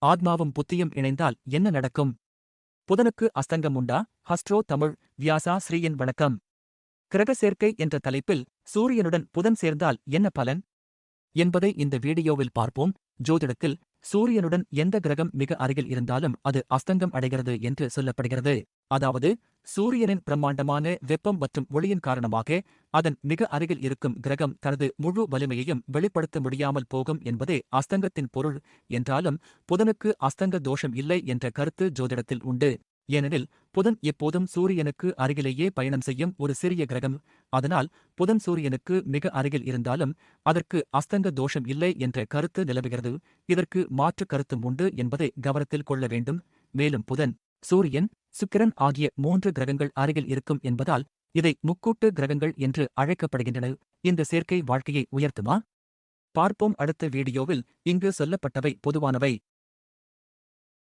ஆத்மாவும் புத்தியும் இணைந்தால் என்ன நடக்கும்? புதனுக்கு அஸ்தங்கம் உண்டா? ஹஸ்ட்ரோ தமிழ் வியாசா ஸ்ரீயின் வணக்கம். கிரக சேர்க்கை என்ற தலைப்பில் சூரியனுடன் புதன் சேர்ந்தால் என்ன பலன் என்பதை இந்த வீடியோவில் பார்ப்போம். ஜோதிடத்தில் சூரியனுடன் எந்த கிரகம் மிக அருகில் இருந்தாலும் அது அஸ்தங்கம் அடைகிறது என்று சொல்லப்படுகிறது. அதாவது சூரியனின் பிரம்மாண்டமான வெப்பம் மற்றும் ஒளியின் காரணமாக அதன் மிக அருகில் இருக்கும் கிரகம் தனது முழு வலிமையையும் வெளிப்படுத்த முடியாமல் போகும் என்பதே அஸ்தங்கத்தின் பொருள். என்றாலும் புதனுக்கு அஸ்தங்க தோஷம் இல்லை என்ற கருத்து ஜோதிடத்தில் உண்டு. ஏனெனில் புதன் எப்போதும் சூரியனுக்கு அருகிலேயே பயணம் செய்யும் ஒரு சிறிய கிரகம். அதனால் புதன் சூரியனுக்கு மிக அருகில் இருந்தாலும் அதற்கு அஸ்தங்க தோஷம் இல்லை என்ற கருத்து நிலவுகிறது. இதற்கு மாற்று கருத்தும் உண்டு என்பதை கவனத்தில் கொள்ள வேண்டும். மேலும் புதன், சூரியன், சுக்கிரன் ஆகிய 3 கிரகங்கள் அருகில் இருக்கும் என்பதால் இதை முக்கூட்டு கிரகங்கள் என்று அழைக்கப்படுகின்றன. இந்த சேர்க்கை வாழ்க்கையை உயர்த்துமா? பார்ப்போம் அடுத்த வீடியோவில். இங்கு சொல்லப்பட்டவை பொதுவானவை.